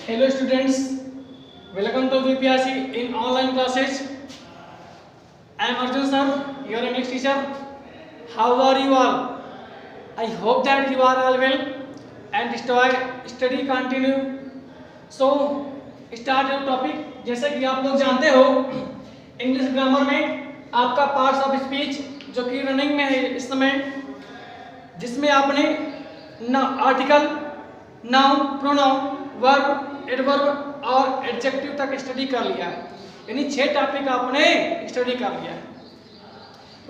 Hello students, welcome to VPRC in online classes. I am Arjun sir, your English teacher. How are you all? I hope that you are all well and study continue. So start your topic. जैसे कि आप लोग जानते हो English grammar में आपका parts of speech जो कि रनिंग में है इस समय, जिसमें आपने article, noun, pronoun, verb, adverb और एडजेक्टिव तक स्टडी कर लिया है। यानी 6 टॉपिक आपने स्टडी कर लिया है।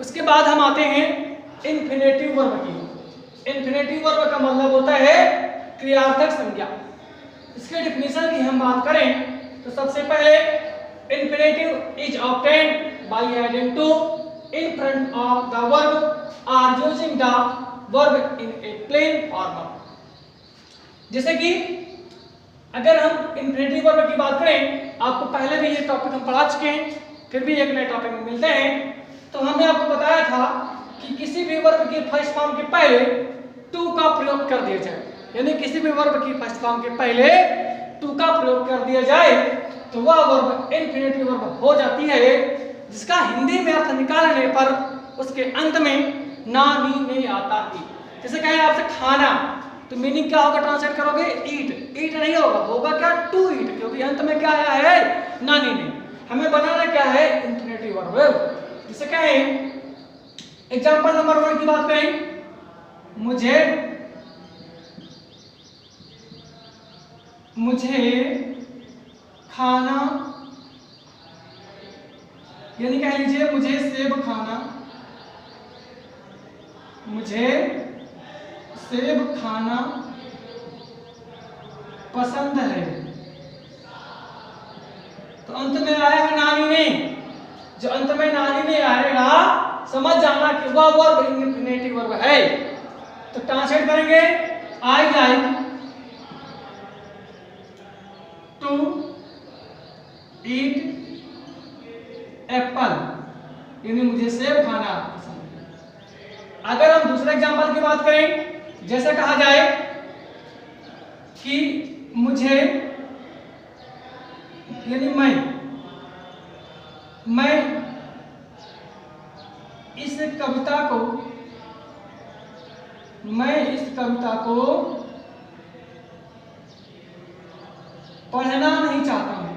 उसके बाद हम आते हैं इन्फिनेटिव वर्ब की। इन्फिनेटिव वर्ब का मतलब होता है क्रियार्थक संज्ञा। इसके डिफिनीशन की हम बात करें तो सबसे पहले infinitive is obtained by adding to in front of the verb और using the verb in a plain form. जैसे कि अगर हम इन्फिनेटिव वर्ब की बात करें, आपको पहले भी ये टॉपिक हम पढ़ा चुके हैं, फिर भी एक नए टॉपिक में मिलते हैं। तो हमने आपको बताया था कि किसी भी वर्ब की फर्स्ट फॉर्म के पहले टू का प्रयोग कर दिया जाए। यानी किसी भी वर्ब की फर्स्ट फॉर्म के पहले टू का प्रयोग कर दिया जाए तो वह वर्ब इन्फिनेटिव वर्ब हो जाती है, जिसका हिंदी में अर्थ निकालने पर उसके अंत में ना नी नहीं आता ही। जैसे कहें आपसे खाना, तो मीनिंग क्या होगा, ट्रांसलेट करोगे ईट। ईट नहीं होगा क्या टू ईट, क्योंकि अंत में क्या आया है ना नी नहीं। हमें बनाना क्या है इन्फिनेटिव वर्ब। जैसे कहें एग्जांपल नंबर 1 की बात करें, मुझे खाना, यानी कह लीजिए मुझे सेब खाना, मुझे सेब खाना पसंद है। तो अंत में आया है नानी ने। जो अंत में नानी ने आएगा समझ जाना कि वह वर्ब इन्फिनेटिव वर्ब है। तो ट्रांसलेट करेंगे I like to eat apple, यानी मुझे सेब खाना पसंद है। अगर हम दूसरे एग्जांपल की बात करें, जैसे कहा जाए कि मुझे, यानी मैं इस कविता को पढ़ना नहीं चाहता हूं।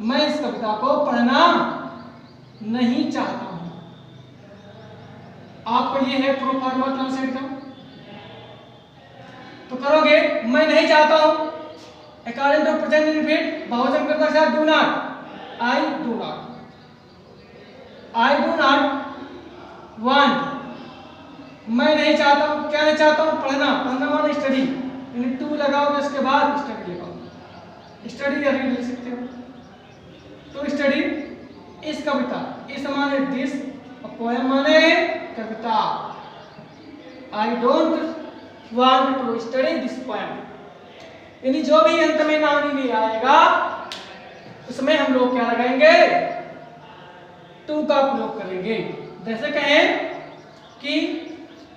मैं इस कविता को पढ़ना नहीं चाहता हूं। आपको ये है प्रूफ फॉर्मल ट्रांसलेट का। तो करोगे मैं नहीं चाहता हूं, अकॉर्डिंग टू प्रेजेंट इंडेफिनिट बहुवचन करता है do not, I do not, I do not want. मैं नहीं चाहता हूं, क्या नहीं चाहता हूं, पढ़ना। पढ़ना माने स्टडी, यानी टू लगाओगे उसके बाद स्टडी लगाओगे। स्टडी या रीड लिख सकते हो। तो स्टडी इस कविता, इस माने दिस, और पोएम माने कविता। I don't want to study this poem. यानी जो भी अंत में नानी नहीं आएगा उसमें हम लोग क्या लगाएंगे, टू का प्रयोग करेंगे। जैसे कहें कि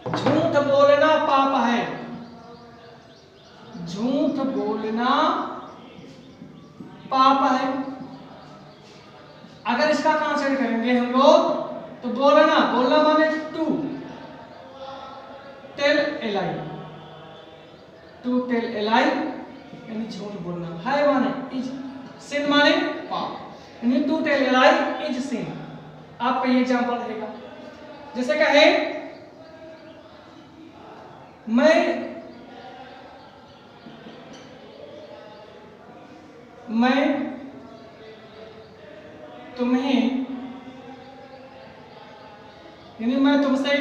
झूठ बोलना पाप है, झूठ बोलना पाप है। अगर इसका ट्रांसलेट करेंगे हम लोग तो बोलना माने to tell a lie, to tell a lie यानी झूठ बोलना। है माने इज, सिन माने पाप, यानी to tell a lie is sin. आपका ये एग्जांपल रहेगा। जैसे कहे मैं तुम्हें, यानी मैं तुमसे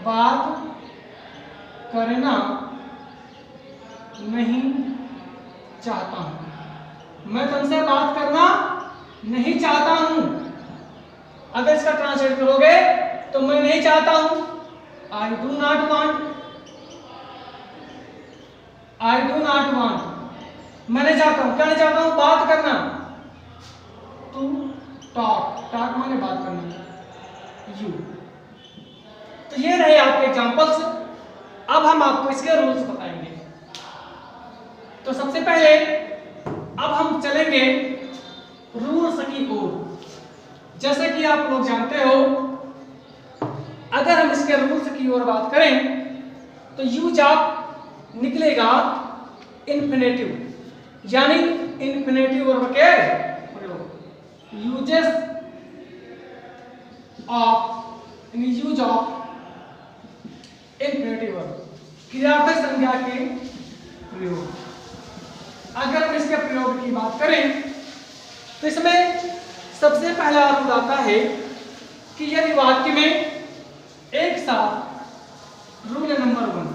बात करना नहीं चाहता हूं। मैं तुमसे बात करना नहीं चाहता हूं। अगर इसका ट्रांसलेट करोगे तो मैं नहीं चाहता हूं, I do not want, I do not want. मैं नहीं चाहता हूं, क्या नहीं चाहता हूं, बात करना। टू टॉक, टॉक माने बात करना, यू। तो ये रहे आपके एग्जांपल्स। अब हम आपको इसके रूल्स बताएंगे। तो सबसे पहले अब हम चलेंगे रूल्स की ओर। जैसे कि आप लोग जानते हो, अगर हम इसके रूल्स की ओर बात करें तो यूज ऑफ निकलेगा इन्फिनेटिव, यानी इन्फिनेटिव वर्ब के प्रयोग। यूज ऑफ इन्फिनेटिव वर्ब, क्रियार्थक संज्ञा के प्रयोग। अगर हम इसके प्रयोग की बात करें तो इसमें सबसे पहला रूल आता है कि यदि वाक्य में एक साथ रूल नंबर 1,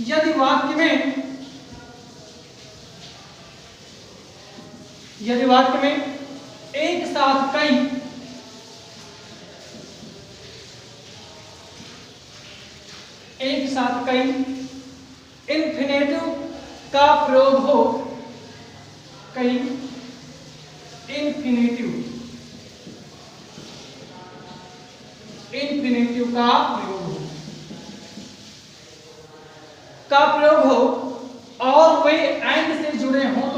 यदि वाक्य में एक साथ कई इन्फिनेटिव का प्रयोग हो, कई इन्फिनेटिव का प्रयोग हो और वे एंड से जुड़े हों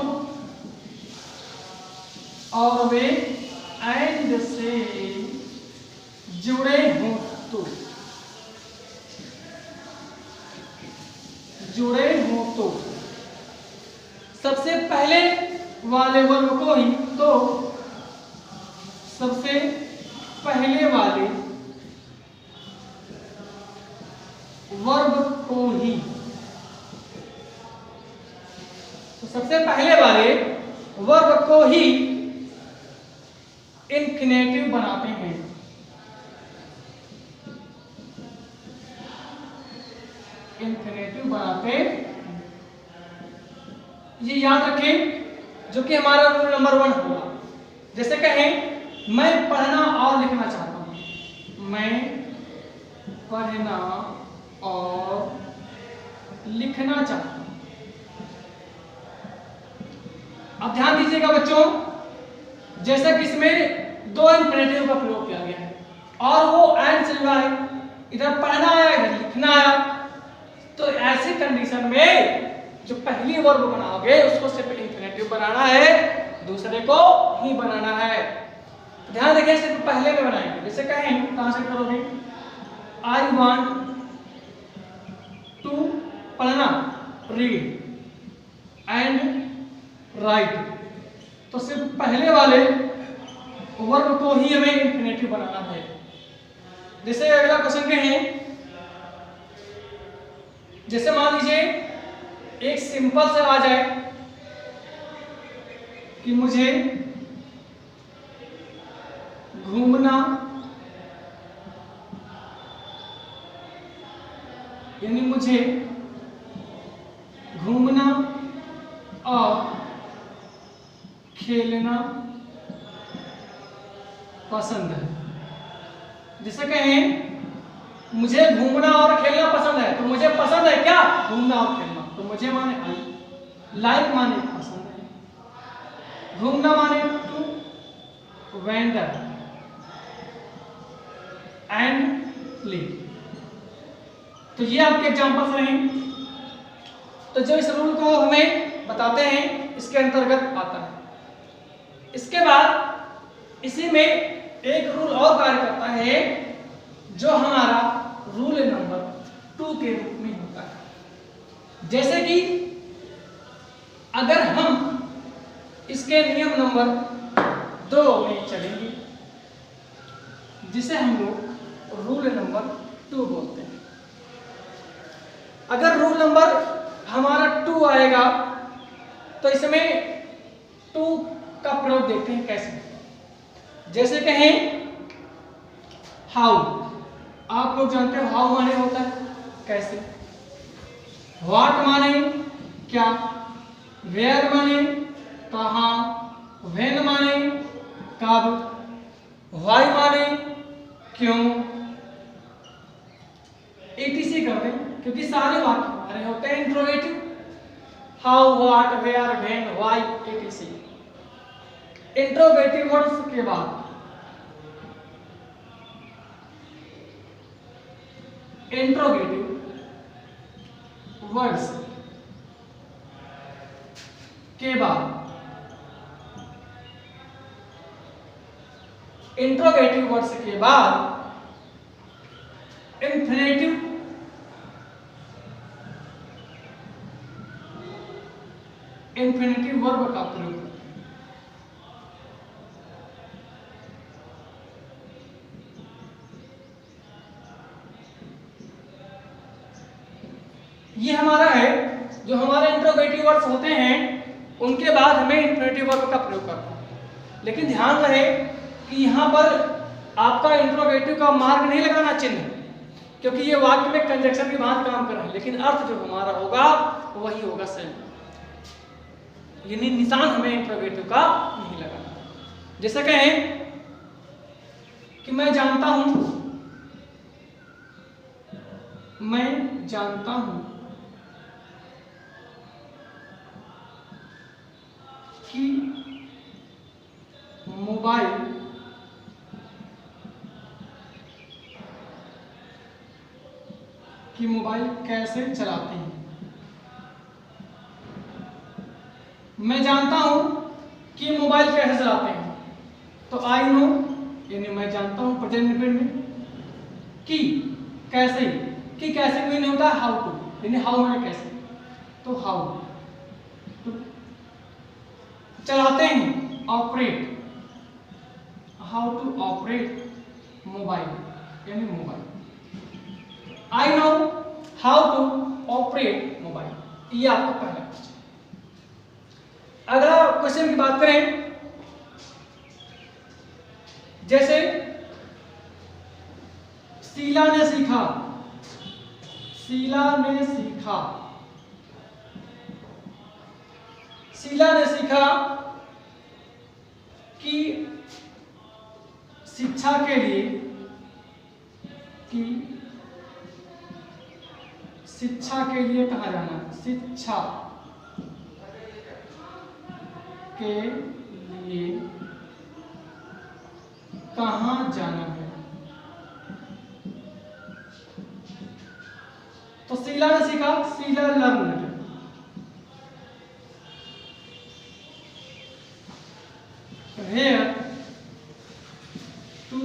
तो, सबसे पहले वाले वर्ब को ही, तो सबसे पहले वाले वर्ब को ही, तो सबसे पहले वाले वर्ब को ही इन्फिनेटिव बनाते हैं। ये याद रखें, जो कि हमारा रूल नंबर 1 हुआ। जैसे कहें मैं पढ़ना और लिखना चाहता हूं, मैं पढ़ना और लिखना चाहता हूं। अब ध्यान दीजिएगा बच्चों, जैसा कि इसमें 2 इन्फिनेटिव का प्रयोग किया गया है और वो एंड चल रहा है, इधर पढ़ना आया इधर लिखना आया, तो ऐसी कंडीशन में जो पहली वर्ब बनाओगे उसको सिर्फ इन्फिनेटिव बनाना है, दूसरे को ही बनाना है। ध्यान रखिए, सिर्फ पहले में बनाएंगे। जैसे कहें, कहां से करोगे, आई वांट टू पढ़ना, रीड एंड राइट, तो सिर्फ पहले वाले वर्ब को ही हमें इन्फिनेटिव बनाना है। जैसे अगला क्वेश्चन कहें, जैसे मान लीजिए एक सिंपल सा आ जाए कि मुझे घूमना, यानी मुझे घूमना और खेलना पसंद है। जैसे कहें मुझे घूमना और खेलना पसंद है, तो मुझे पसंद है क्या, घूमना और खेलना, तो मुझे माने आई, लाइक माने पसंद है, घूमना माने टू वेंडर एंड प्ले। तो ये आपके एग्जांपल्स रहे। तो जो इस रूल को हमें बताते हैं इसके अंतर्गत आता है। इसके बाद इसी में एक रूल और कार्य करता है जो हमारा रूल नंबर 2 के रूप में होता है। जैसे कि अगर हम इसके नियम नंबर 2 में चलेंगे, जिसे हम लोग रूल नंबर 2 बोलते हैं। अगर रूल नंबर हमारा 2 आएगा तो इसमें 2 का प्रयोग देखते हैं कैसे। जैसे कहें हाउ, आप लोग जानते हो हाउ माने होता है कैसे, व्हाट माने क्या, वेयर माने कहां, व्हेन माने कब, व्हाई माने क्यों, etc कर दें, क्योंकि सारे वाक्य हमारे होते हैं interrogative. How, what, where, when, why, etc। Interrogative words के बाद इंट्रोगेटिव वर्ड्स के बाद इंट्रोगेटिव वर्ड्स के बाद इंफिनिटिव वर्ब का प्रयोग करते हैं। ये हमारा है जो हमारे इंट्रोगेटिव वर्ड्स होते हैं उनके बाद हमें इंफिनिटिव वर्ब का प्रयोग करना है। लेकिन ध्यान रहे कि यहाँ पर आपका इंट्रोगेटिव का मार्क नहीं लगाना चिन्ह, क्योंकि ये वाक्य में कंजक्शन की बात काम कर रहा है, लेकिन अर्थ जो हमारा होगा वही होगा सेम, यानी निशान हमें इंट्रोगेटिव का नहीं लगाना। जैसे कहें कि मैं जानता हूं कि मोबाइल कैसे चलाते हैं। मैं जानता हूं कि मोबाइल कैसे चलाते हैं, तो आई नो यानी मैं जानता हूं प्रेजेंट इंडेफिनिट में। कि कैसे मीन होता है हाउ टू, यानी हाउ में कैसे, तो हाउ तो चलाते हैं operate, how to operate mobile यानी mobile. I know how to operate mobile, ये आपका पहला क्वेश्चन। अगला क्वेश्चन की बात करें, जैसे शीला ने सीखा कि शिक्षा के लिए कहाँ जाना है, शिक्षा के लिए कहाँ जाना है। तो शीला ने सीखा, Sheela learned. Where to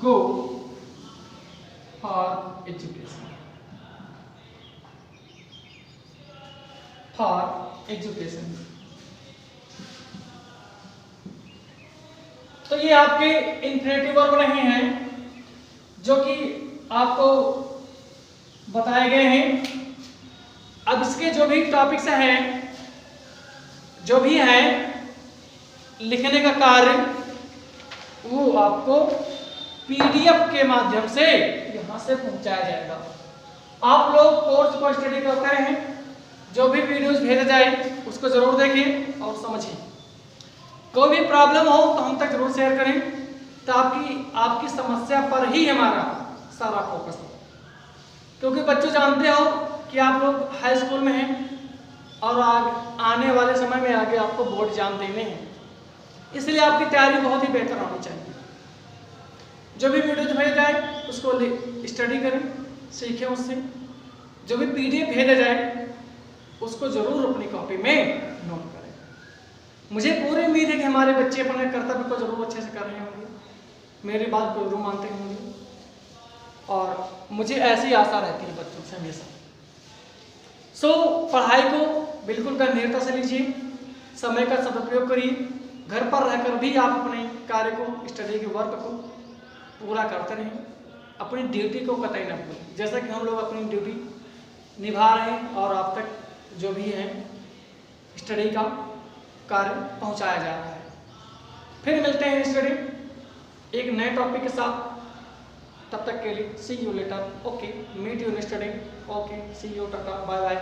go for education? तो ये आपके इंफिनिटिव वर्ब नहीं हैं जो कि आपको बताए गए हैं। अब इसके जो भी टॉपिक्स हैं, जो भी हैं लिखने का कार्य, वो आपको पीडीएफ के माध्यम से यहाँ से पहुंचाया जाएगा। आप लोग कोर्स को स्टडी करते रहें, जो भी वीडियोस भेजा जाए उसको जरूर देखें और समझें। कोई भी प्रॉब्लम हो तो हम तक जरूर शेयर करें, ताकि आपकी समस्या पर ही हमारा सारा फोकस हो। क्योंकि बच्चों जानते हो कि आप लोग हाई स्कूल में हैं और आने वाले समय में आगे आपको बोर्ड एग्जाम देने हैं, इसलिए आपकी तैयारी बहुत ही बेहतर होनी चाहिए। जो भी वीडियो भेजा जाए उसको स्टडी करें, सीखें उससे। जो भी पीडीएफ भेजा जाए उसको जरूर अपनी कॉपी में नोट करें। मुझे पूरी उम्मीद है कि हमारे बच्चे अपने कर्तव्य को जरूर अच्छे से कर रहे होंगे, मेरी बात को जरूर मानते होंगे, और मुझे ऐसी आशा रहती है बच्चों से हमेशा। पढ़ाई को बिल्कुल गंभीरता से लीजिए, समय का सदुपयोग करिए। घर पर रहकर भी आप अपने कार्य को, स्टडी के वर्क को पूरा करते रहें। अपनी ड्यूटी को कतई न भूलें, जैसा कि हम लोग अपनी ड्यूटी निभा रहे हैं और आप तक जो भी है स्टडी का कार्य पहुंचाया जा रहा है। फिर मिलते हैं स्टडी एक नए टॉपिक के साथ। तब तक के लिए see you later. Okay, meet you in study. Okay, see you, tata, bye bye.